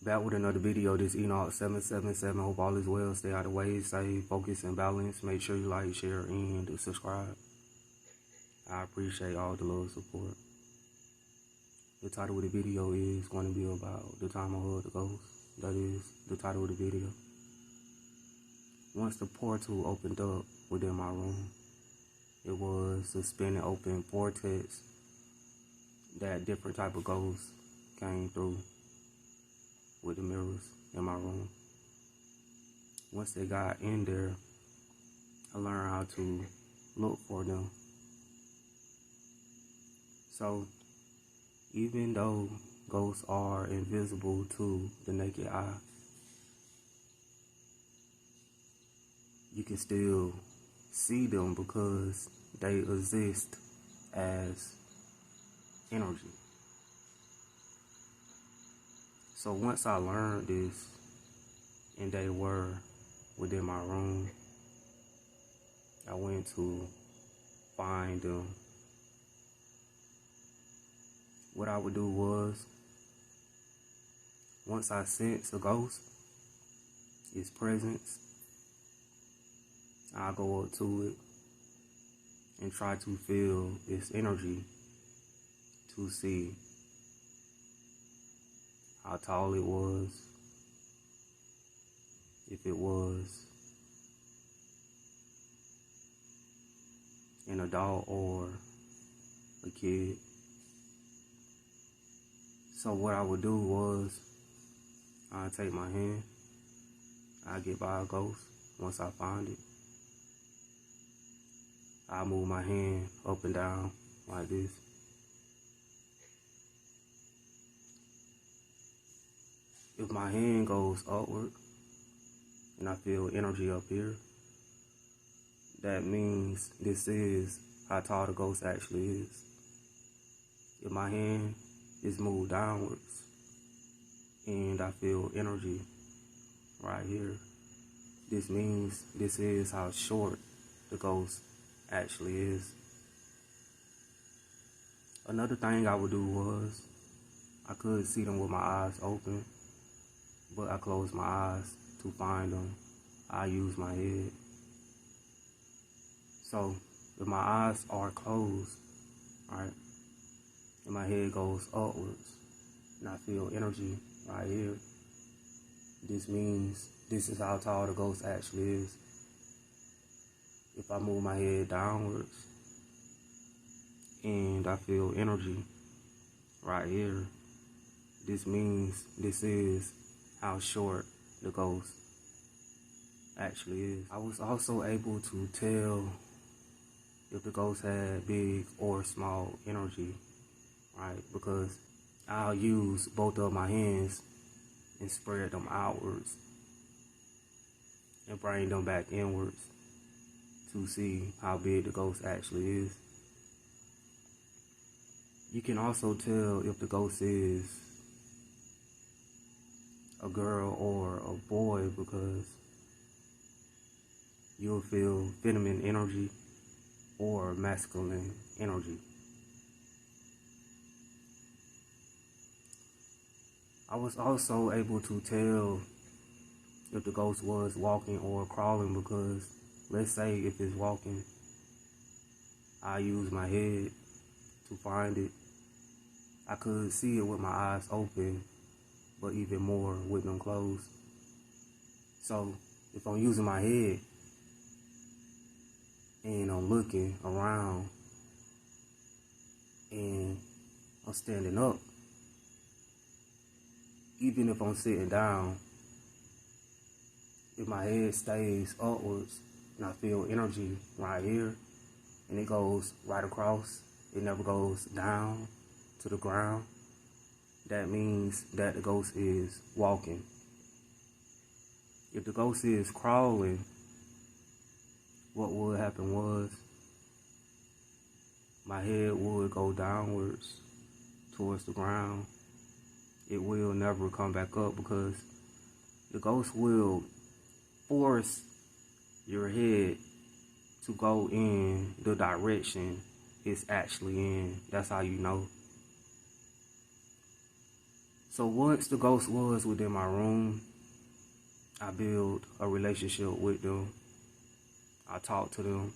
Back with another video. This Enoch 777. Hope all is well. Stay out of the way. Stay focused and balanced. Make sure you like, share, and subscribe. I appreciate all the love support. The title of the video is going to be about the time I heard the ghost. That is the title of the video. Once the portal opened up within my room, it was a spinning open vortex that different type of ghosts came through with the mirrors in my room. Once they got in there, I learned how to look for them. So even though ghosts are invisible to the naked eye, you can still see them because they exist as energy. So once I learned this and they were within my room, I went to find them. What I would do was, once I sense a ghost, its presence, I go up to it and try to feel its energy to see how tall it was, if it was an adult or a kid. So what I would do was, I'd take my hand, I'd get by a ghost. Once I find it, I move my hand up and down like this. If my hand goes upward and I feel energy up here, that means this is how tall the ghost actually is. If my hand is moved downwards and I feel energy right here, this means this is how short the ghost actually is. Another thing I would do was, I could see them with my eyes open, but I close my eyes to find them. I use my head. So if my eyes are closed, right, and my head goes upwards, and I feel energy right here, this means this is how tall the ghost actually is. If I move my head downwards and I feel energy right here, this means this is how short the ghost actually is. I was also able to tell if the ghost had big or small energy, right? Because I'll use both of my hands and spread them outwards and bring them back inwards to see how big the ghost actually is. You can also tell if the ghost is a girl or a boy because you'll feel feminine energy or masculine energy. I was also able to tell if the ghost was walking or crawling because, let's say if it's walking, I use my head to find it. I could see it with my eyes open, but even more with them closed. So if I'm using my head and I'm looking around and I'm standing up, even if I'm sitting down, if my head stays upwards and I feel energy right here and it goes right across, it never goes down to the ground, that means that the ghost is walking. If the ghost is crawling, what would happen was my head would go downwards towards the ground. It will never come back up because the ghost will force your head to go in the direction it's actually in. That's how you know. So once the ghost was within my room, I built a relationship with them. I talked to them.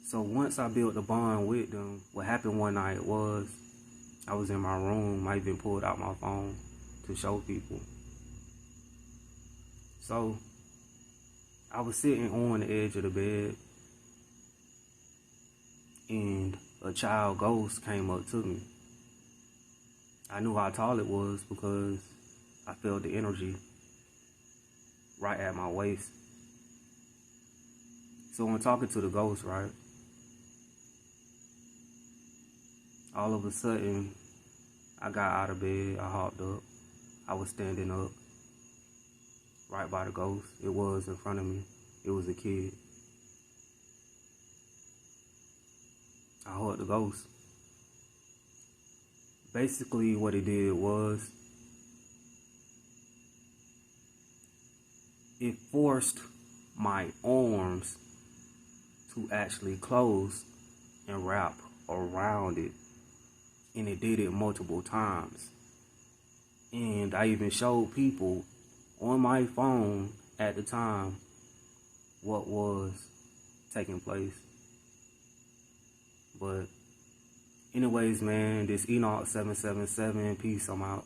So once I built a bond with them, what happened one night was I was in my room. I even pulled out my phone to show people. So I was sitting on the edge of the bed, and a child ghost came up to me. I knew how tall it was because I felt the energy right at my waist. So when talking to the ghost, right, all of a sudden, I got out of bed, I hopped up, I was standing up right by the ghost. It was in front of me. It was a kid. I hugged the ghost. Basically what it did was, it forced my arms to actually close and wrap around it. And it did it multiple times. And I even showed people on my phone at the time what was taking place. But anyways, man, this Enoch 777, peace, I'm out.